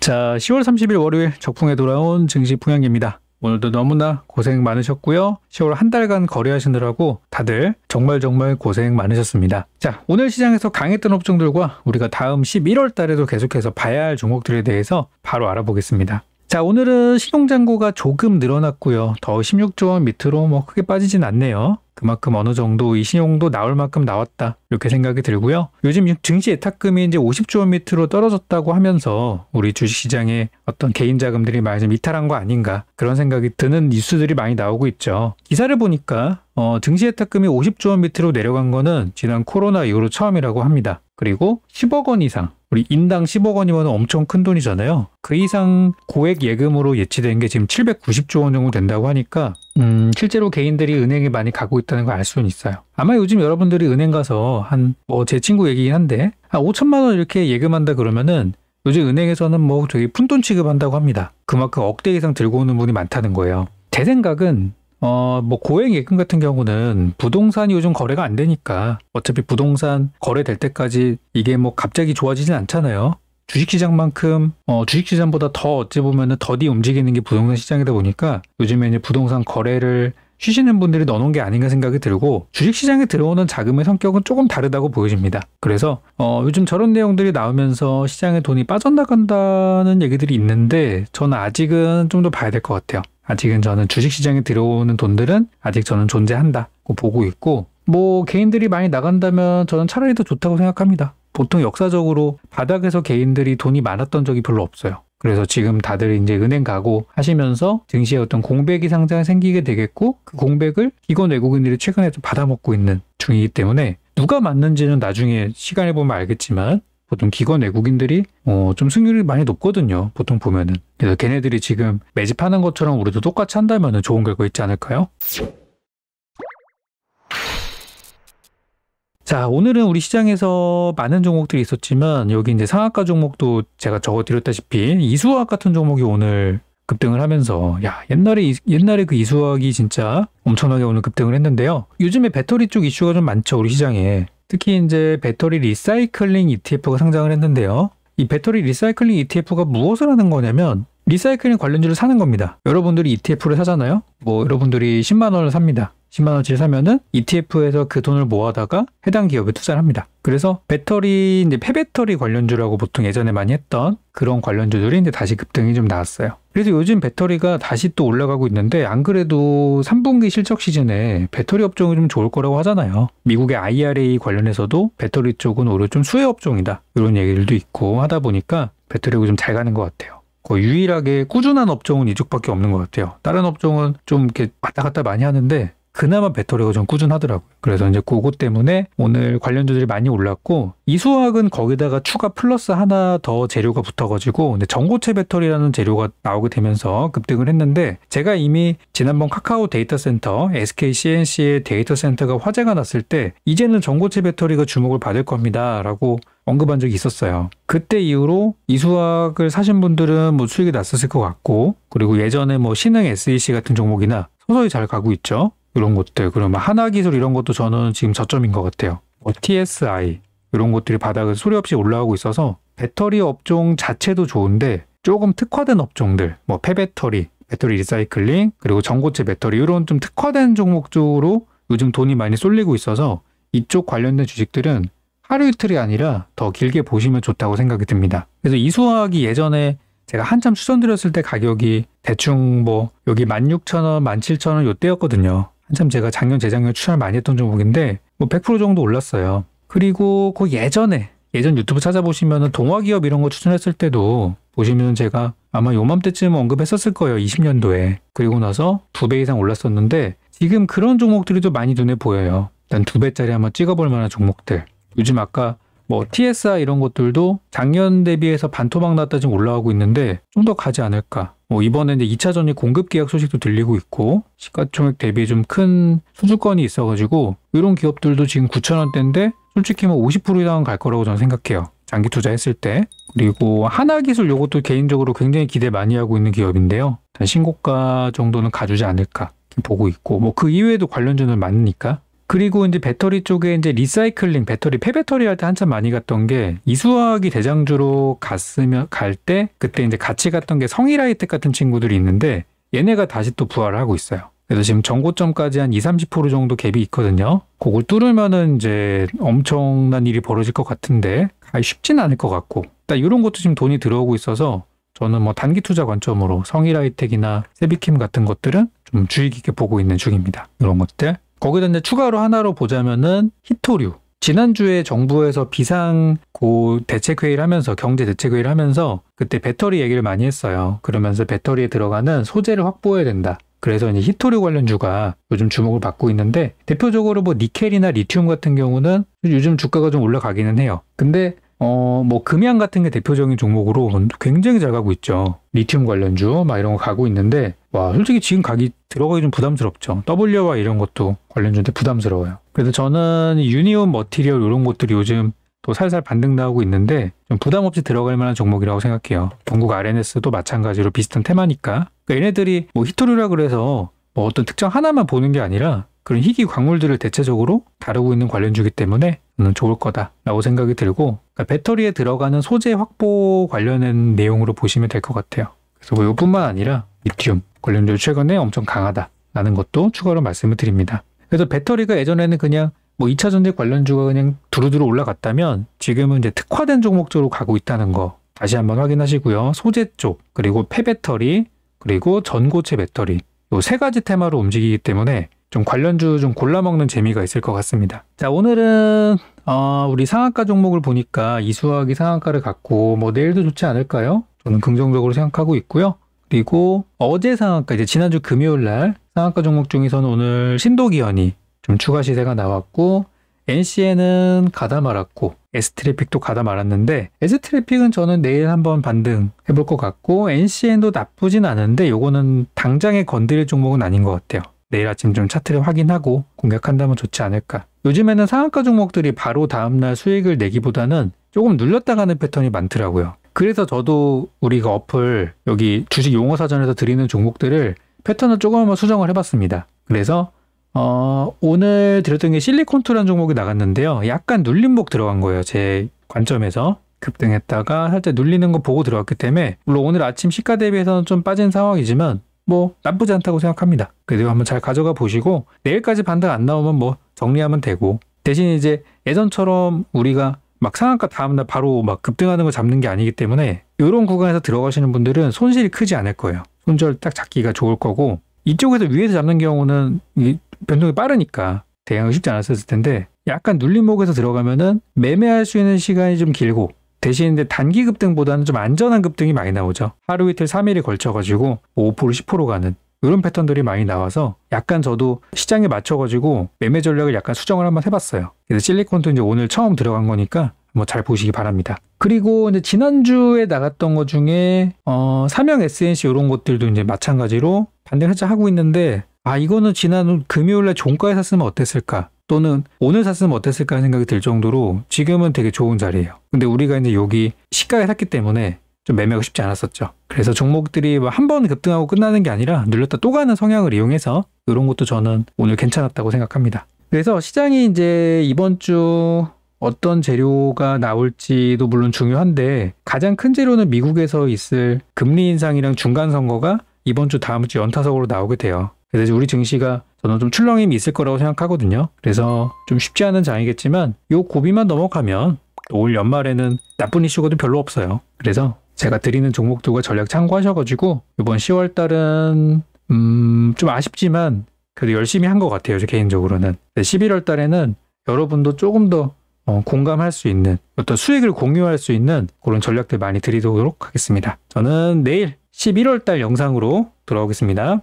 자, 10월 30일 월요일 적풍에 돌아온 증시 풍향기입니다. 오늘도 너무나 고생 많으셨고요. 10월 한 달간 거래하시느라고 다들 정말 고생 많으셨습니다. 자, 오늘 시장에서 강했던 업종들과 우리가 다음 11월 달에도 계속해서 봐야 할 종목들에 대해서 바로 알아보겠습니다. 자, 오늘은 신용잔고가 조금 늘어났고요. 더 16조 원 밑으로 크게 빠지진 않네요. 그만큼 어느 정도 이 신용도 나올 만큼 나왔다, 이렇게 생각이 들고요. 요즘 증시 예탁금이 이제 50조 원 밑으로 떨어졌다고 하면서 우리 주식시장에 어떤 개인 자금들이 많이 좀 이탈한 거 아닌가, 그런 생각이 드는 뉴스들이 많이 나오고 있죠. 기사를 보니까 증시 예탁금이 50조 원 밑으로 내려간 거는 지난 코로나 이후로 처음이라고 합니다. 그리고 10억 원 이상, 우리 인당 10억 원이면 엄청 큰 돈이잖아요. 그 이상 고액 예금으로 예치된 게 지금 790조 원 정도 된다고 하니까 실제로 개인들이 은행에 많이 가고 있다는 걸 알 수는 있어요. 아마 요즘 여러분들이 은행 가서 제 친구 얘기긴 한데 한 5천만 원 이렇게 예금한다 그러면은 요즘 은행에서는 되게 푼돈 취급한다고 합니다. 그만큼 억대 이상 들고 오는 분이 많다는 거예요. 제 생각은 고액 예금 같은 경우는 부동산이 요즘 거래가 안 되니까 어차피 부동산 거래될 때까지 이게 갑자기 좋아지진 않잖아요. 주식시장만큼 주식시장보다 더 어찌 보면은 더디 움직이는 게 부동산 시장이다 보니까 요즘에 이제 부동산 거래를 쉬시는 분들이 넣어놓은 게 아닌가 생각이 들고, 주식시장에 들어오는 자금의 성격은 조금 다르다고 보여집니다. 그래서 요즘 저런 내용들이 나오면서 시장에 돈이 빠져나간다는 얘기들이 있는데 저는 아직은 좀 더 봐야 될 것 같아요. 아직은 저는 주식시장에 들어오는 돈들은 아직 저는 존재한다고 보고 있고, 개인들이 많이 나간다면 저는 차라리 더 좋다고 생각합니다. 보통 역사적으로 바닥에서 개인들이 돈이 많았던 적이 별로 없어요. 그래서 지금 다들 이제 은행 가고 하시면서 증시에 어떤 공백이 상장이 생기게 되겠고, 그 공백을 기관 외국인들이 최근에 좀 받아먹고 있는 중이기 때문에 누가 맞는지는 나중에 시간을 보면 알겠지만 보통 기관 외국인들이 좀 승률이 많이 높거든요. 보통 보면은. 그래서 걔네들이 지금 매집하는 것처럼 우리도 똑같이 한다면 좋은 결과 있지 않을까요? 자, 오늘은 우리 시장에서 많은 종목들이 있었지만 여기 이제 상한가 종목도 제가 적어드렸다시피 이수화학 같은 종목이 오늘 급등을 하면서 옛날에 그 이수화학이 진짜 엄청나게 오늘 급등을 했는데요. 요즘에 배터리 쪽 이슈가 좀 많죠, 우리 시장에. 특히 이제 배터리 리사이클링 ETF가 상장을 했는데요. 이 배터리 리사이클링 ETF가 무엇을 하는 거냐면 리사이클링 관련주를 사는 겁니다. 여러분들이 ETF를 사잖아요. 여러분들이 10만 원을 삽니다. 10만 원치를 사면은 ETF에서 그 돈을 모아다가 해당 기업에 투자를 합니다. 그래서 배터리, 이제 폐배터리 관련주라고 보통 예전에 많이 했던 그런 관련주들이 이제 다시 급등이 좀 나왔어요. 그래서 요즘 배터리가 다시 또 올라가고 있는데, 안 그래도 3분기 실적 시즌에 배터리 업종이 좀 좋을 거라고 하잖아요. 미국의 IRA 관련해서도 배터리 쪽은 오히려 좀 수혜 업종이다, 이런 얘기들도 있고 하다 보니까 배터리가 좀 잘 가는 것 같아요. 거의 유일하게 꾸준한 업종은 이쪽밖에 없는 것 같아요. 다른 업종은 좀 이렇게 왔다 갔다 많이 하는데 그나마 배터리가 좀 꾸준하더라고요. 그래서 이제 그거 때문에 오늘 관련주들이 많이 올랐고, 이수화학은 거기다가 추가 플러스 하나 더 재료가 붙어가지고 전고체 배터리라는 재료가 나오게 되면서 급등을 했는데, 제가 이미 지난번 카카오 데이터 센터 SK CNC의 데이터 센터가 화재가 났을 때 이제는 전고체 배터리가 주목을 받을 겁니다 라고 언급한 적이 있었어요. 그때 이후로 이수화학을 사신 분들은 수익이 났었을 것 같고, 그리고 예전에 신흥 SEC 같은 종목이나 서서히 잘 가고 있죠. 이런 것들, 그러면 하나기술 이런 것도 저는 지금 저점인 것 같아요. TSI 이런 것들이 바닥을 소리 없이 올라가고 있어서 배터리 업종 자체도 좋은데 조금 특화된 업종들, 폐배터리, 배터리 리사이클링, 그리고 전고체 배터리, 이런 좀 특화된 종목 쪽으로 요즘 돈이 많이 쏠리고 있어서 이쪽 관련된 주식들은 하루 이틀이 아니라 더 길게 보시면 좋다고 생각이 듭니다. 그래서 이수화학이 예전에 제가 한참 추천드렸을 때 가격이 대충 여기 16,000원, 17,000원 요때였거든요. 한참 제가 작년, 재작년 추천을 많이 했던 종목인데 100% 정도 올랐어요. 그리고 그 예전 유튜브 찾아보시면은 동화기업 이런 거 추천했을 때도 보시면 제가 아마 요맘때쯤 언급했었을 거예요. 20년도에. 그리고 나서 2배 이상 올랐었는데 지금 그런 종목들이 좀 많이 눈에 보여요. 일단 2배짜리 한번 찍어볼 만한 종목들. 요즘 아까 TSI 이런 것들도 작년 대비해서 반토막 났다 지금 올라가고 있는데 좀 더 가지 않을까. 이번에 이제 2차 전지 공급 계약 소식도 들리고 있고, 시가총액 대비 좀 큰 수주권이 있어가지고 이런 기업들도 지금 9,000원대인데 솔직히 50% 이상은 갈 거라고 저는 생각해요. 장기 투자했을 때. 그리고 하나기술 요것도 개인적으로 굉장히 기대 많이 하고 있는 기업인데요. 신고가 정도는 가주지 않을까 보고 있고, 그 이외에도 관련주는 많으니까 그리고 이제 배터리 쪽에 이제 리사이클링 배터리, 폐배터리 할 때 한참 많이 갔던 게 이수화학이 대장주로 갈 때 그때 이제 같이 갔던 게 성일하이텍 같은 친구들이 있는데 얘네가 다시 또 부활을 하고 있어요. 그래서 지금 전고점까지 한 20-30% 정도 갭이 있거든요. 그걸 뚫으면은 이제 엄청난 일이 벌어질 것 같은데 쉽진 않을 것 같고 일단 이런 것도 지금 돈이 들어오고 있어서 저는 뭐 단기 투자 관점으로 성일하이텍이나 세비캠 같은 것들은 좀 주의 깊게 보고 있는 중입니다. 이런 것들. 거기다 이제 추가로 하나로 보자면은 히토류. 지난주에 정부에서 비상고 대책회의를 하면서 경제 대책회의를 하면서 그때 배터리 얘기를 많이 했어요. 그러면서 배터리에 들어가는 소재를 확보해야 된다. 그래서 이제 히토류 관련주가 요즘 주목을 받고 있는데 대표적으로 뭐 니켈이나 리튬 같은 경우는 요즘 주가가 좀 올라가기는 해요. 근데 뭐 금양 같은 게 대표적인 종목으로 굉장히 잘 가고 있죠. 리튬 관련주 막 이런 거 가고 있는데 와 솔직히 지금 들어가기 좀 부담스럽죠. W와 이런 것도 관련주인데 부담스러워요. 그래서 저는 유니온 머티리얼 이런 것들이 요즘 또 살살 반등 나오고 있는데 좀 부담 없이 들어갈 만한 종목이라고 생각해요. 영국 RNS도 마찬가지로 비슷한 테마니까. 그러니까 얘네들이 뭐 히토류라 그래서 뭐 어떤 특정 하나만 보는 게 아니라 그런 희귀 광물들을 대체적으로 다루고 있는 관련주기 때문에 저는 좋을 거다라고 생각이 들고 그러니까 배터리에 들어가는 소재 확보 관련된 내용으로 보시면 될 것 같아요. 그래서 뭐 이뿐만 아니라 리튬 관련주 최근에 엄청 강하다라는 것도 추가로 말씀을 드립니다. 그래서 배터리가 예전에는 그냥 뭐 2차 전지 관련주가 그냥 두루두루 올라갔다면 지금은 이제 특화된 종목 쪽으로 가고 있다는 거 다시 한번 확인하시고요. 소재 쪽 그리고 폐배터리 그리고 전고체 배터리 이 세 가지 테마로 움직이기 때문에 좀 관련주 좀 골라먹는 재미가 있을 것 같습니다. 자 오늘은 우리 상한가 종목을 보니까 이수화학이 상한가를 갖고 뭐 내일도 좋지 않을까요? 저는 긍정적으로 생각하고 있고요. 그리고 어제 상한가 이제 지난주 금요일 날 상한가 종목 중에서는 오늘 신도기현이 좀 추가 시세가 나왔고 NCN은 가다 말았고 S트래픽도 가다 말았는데 S트래픽은 저는 내일 한번 반등 해볼 것 같고 NCN도 나쁘진 않은데 요거는 당장에 건드릴 종목은 아닌 것 같아요. 내일 아침 좀 차트를 확인하고 공략한다면 좋지 않을까. 요즘에는 상한가 종목들이 바로 다음날 수익을 내기보다는 조금 눌렸다 가는 패턴이 많더라고요. 그래서 저도 우리가 어플 여기 주식 용어 사전에서 드리는 종목들을 패턴을 조금만 수정을 해봤습니다. 그래서 오늘 드렸던 게 실리콘투라는 종목이 나갔는데요. 약간 눌림목 들어간 거예요. 제 관점에서. 급등했다가 살짝 눌리는 거 보고 들어왔기 때문에 물론 오늘 아침 시가 대비해서는 좀 빠진 상황이지만 뭐 나쁘지 않다고 생각합니다. 그래도 한번 잘 가져가 보시고 내일까지 반등 안 나오면 뭐 정리하면 되고 대신 이제 예전처럼 우리가 막 상한가 다음날 바로 막 급등하는 거 잡는 게 아니기 때문에 이런 구간에서 들어가시는 분들은 손실이 크지 않을 거예요. 손절 딱 잡기가 좋을 거고 이쪽에서 위에서 잡는 경우는 변동이 빠르니까 대응이 쉽지 않았을 텐데 약간 눌림목에서 들어가면은 매매할 수 있는 시간이 좀 길고 대신 이제 단기 급등보다는 좀 안전한 급등이 많이 나오죠. 하루 이틀 3일에 걸쳐가지고 5% 10% 가는 이런 패턴들이 많이 나와서 약간 저도 시장에 맞춰가지고 매매 전략을 약간 수정을 한번 해봤어요. 그래서 실리콘도 이제 오늘 처음 들어간 거니까 뭐 잘 보시기 바랍니다. 그리고 이제 지난주에 나갔던 것 중에 삼형 SNC 이런 것들도 이제 마찬가지로 반등 살짝 하고 있는데 이거는 지난 금요일날 종가에 샀으면 어땠을까? 또는 오늘 샀으면 어땠을까 생각이 들 정도로 지금은 되게 좋은 자리예요. 근데 우리가 이제 여기 시가에 샀기 때문에 좀 매매가 쉽지 않았었죠. 그래서 종목들이 한 번 급등하고 끝나는 게 아니라 눌렸다 또 가는 성향을 이용해서 이런 것도 저는 오늘 괜찮았다고 생각합니다. 그래서 시장이 이제 이번 주 어떤 재료가 나올지도 물론 중요한데 가장 큰 재료는 미국에서 있을 금리 인상이랑 중간 선거가 이번 주 다음 주 연타석으로 나오게 돼요. 그래서 우리 증시가 저는 좀 출렁임이 있을 거라고 생각하거든요. 그래서 좀 쉽지 않은 장이겠지만 요 고비만 넘어가면 올 연말에는 나쁜 이슈가 별로 없어요. 그래서 제가 드리는 종목들과 전략 참고하셔가지고 이번 10월 달은 좀 아쉽지만 그래도 열심히 한 것 같아요. 저 개인적으로는. 11월 달에는 여러분도 조금 더 공감할 수 있는 어떤 수익을 공유할 수 있는 그런 전략들 많이 드리도록 하겠습니다. 저는 내일 11월 달 영상으로 돌아오겠습니다.